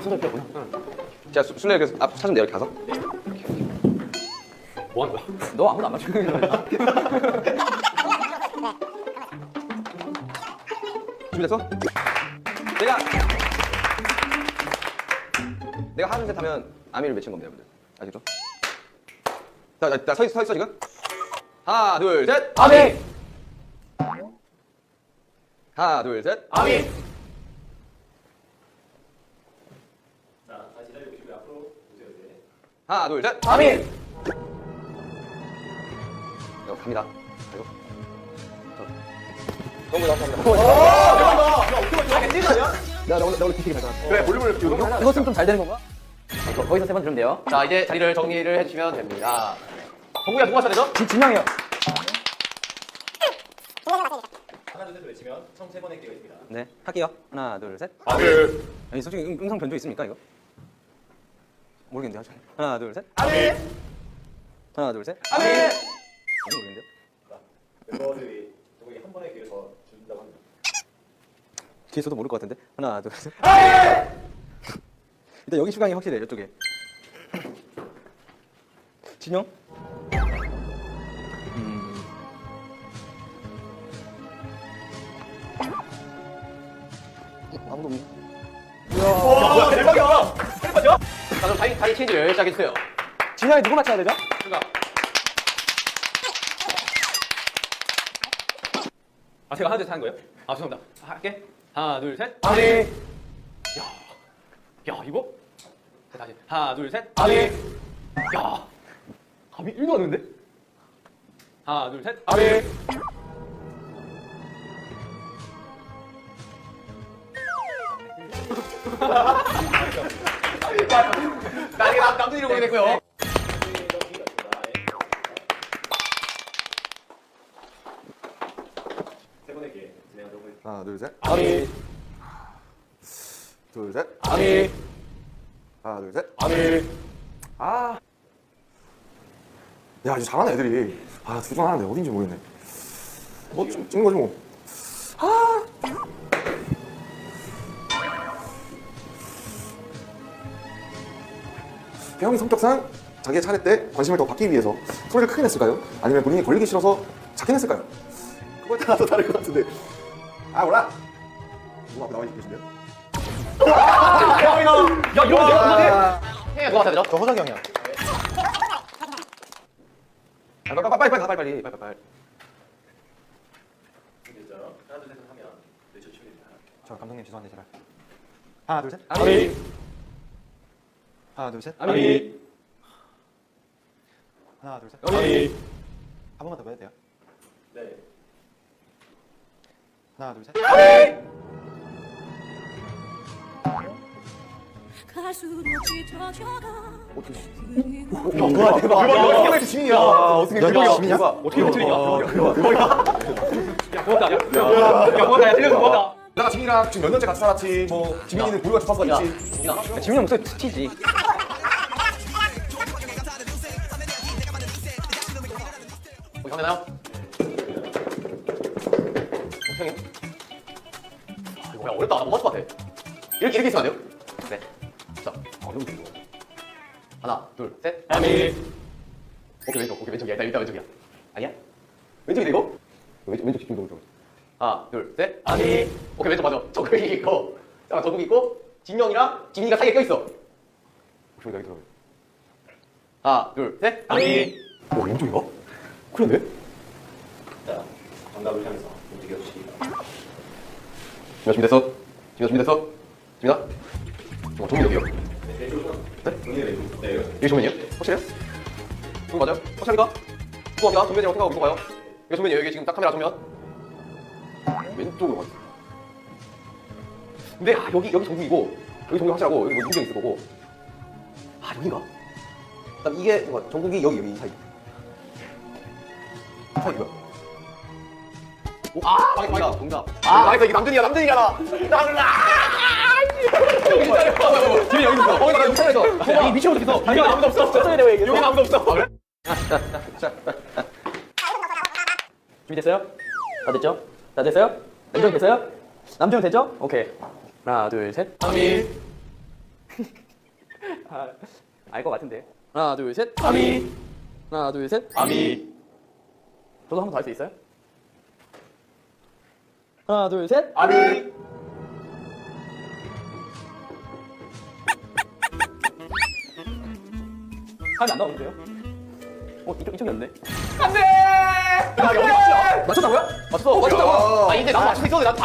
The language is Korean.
손잡이 필요 없구나. 자, 술래 그 앞 차좀 내려 가서. 뭐 하는 거야? 너 아무도 안 맞추는 거야. 준비됐어? 내가 하는 셋 하면 아미를 외친 겁니다, 여러분들. 아시죠? 나 서 있어 지금? 하나, 둘, 셋. 아미! 하나, 둘, 셋. 아미! 자, 다시 자리 오시고 앞으로 오세요 이제. 하나, 둘, 셋. 아미! 갑니다. 그리고 너무 감사합니다. 나 오늘 뒤치기 가자. 그래 볼륨을 키우는 거. 이것은 좀 잘 되는 건가? 거기서 3번 들으면 돼요. 자, 이제 자리를 정리를 해주시면 됩니다. 정국이가 누가 하셔야 되죠? 진영이요. 하나 둘 셋 외치면 총 3번의 기회가 있습니다. 네, 할게요. 하나, 둘, 셋. 아미. 아니, 솔직히 음성 변조 있습니까, 이거? 모르겠는데, 하죠. 하나, 둘, 셋. 아미. 하나, 둘, 셋. 아미. 모르겠는데요? 멤버들이 누구에게 한 번의 기회를 더 준다고 합니다. 뒤에서도 모를 것 같은데. 하나, 둘, 셋. 아미. 일단 여기 슈강이 확실해, 이쪽에. 진영? 아무도 없네. 와 대박이야. 자, 그럼 자리 체인지를 시작해주세요. 진영이 누구 맞춰야 되죠? 아, 제가 하나, 둘, 셋 하는 거예요? 아, 죄송합니다. 할게. 하나, 둘, 셋. 아미! 야, 이거? 자, 다시. 하나, 둘, 셋. 아미! 야, 감이 1도 안 오는데? 하나, 둘, 셋. 아미! 나중에 남들이 보게 됐고요. 세 번의 기회 진행하도록 하겠습니다. 하나 둘 셋. 아미! 둘 셋. 아미! 하나 둘 셋. 아미! 아. 야 이제 잘하네 애들이. 아 둘 중 하나인데 어딘지 모르겠네. 뭐 찍는 거지 뭐. 아. 태영이 성격상 자기의 차례 때 관심을 더 받기 위해서 소리를 크게 냈을까요? 아니면 본인이 걸리기 싫어서 작게 냈을까요? 그거에 따라 더 다를 것 같은데. 아 몰라. 누구 앞에 나와 계신데요? 야, 이러면 내가 못하네. 해, 누가 맞아야 되죠? 저 호석이 형이야. 빨리. 준비됐죠? 하나 둘 셋 하면 외쳐주시면 됩니다. 저 감독님 죄송한데 제발. 하나 둘 셋. 아미! 하나 둘 셋. 아미! 하나 둘 셋. 아미! 한 번만 더 해도 돼요? 네. 하나 둘 셋. 가수로 찢어져가 와 대박. 어떻게 왜 지민이야? 어떻게 대박이야. 지민이야? 어떻게 왜 지민이야? 야, 고맙다. 야, 고맙다. 틀려서 고맙다. 내가 지민이랑 지금 몇 년째 같이 살았지. 뭐 지민이는 보유가 주파수가 있지. 지민이 형 목소리 튀지. 형되나요? 형님? 이거 그냥 어렵다. 못 맞을 것 같아. 이렇게 있으면 안 돼요? 네. 자, 너무 좋아. 하나, 둘, 셋. 아미! 오케이, 왼쪽이야. 일단 왼쪽이야. 아니야? 왼쪽이다, 이거? 왼쪽 집중 좀. 하나, 둘, 셋. 아미! 오케이, 왼쪽 맞아. 정국이 있고, 잠깐, 정국이 있고, 진영이랑 지민이가 사이에 껴있어. 오케이, 여기 들어가. 하나, 둘, 셋. 아미! 왼쪽인가? 그러네? 자, 정답을 향해서 움직여 주시기 바랍니다. 준비됐어? 지민아? 정국이 여기요. 네, 왼쪽. 네, 여기 정면이요? 확실해요? 정면 맞아요? 확실합니까? 죄송합니다. 정면이라고 생각하고 믿고 가요. 여기 정면이에요. 여기 지금 딱 카메라 정면. 왼쪽으로 가죠. 근데 여기 정국이고 여기 정국 확실하고 여기 뭐 문경 있을 거고. 여기가? 그다음 이게 뭔가 정국이 여기 사이. 사이 뭐야? 망했다. 정답. 망했다. 이게 남준이잖아. 지민이 여기 있어. 거기다가 여기 차에서. 이 미치고 있어. 여기 아무도 없어. 저쪽에 왜 여기 아무도 없어. 그래? 준비됐어요? 다 됐죠? 다 됐어요? 남정 됐어요? 남정 됐죠? 오케이. 하나, 둘, 셋. 아미! 알 것 같은데. 하나, 둘, 셋. 아미. 하나, 둘, 셋. 아미. 저도 한 번 더 할 수 있어요? 하나, 둘, 셋. 아미. 하면 안 나오는데요? 이쪽이었네. 안 돼! 야, 여기 맞추야? 맞췄다고요? 맞췄어. 맞췄다고. 아니, 근데 나도 맞출 수 있었는데 난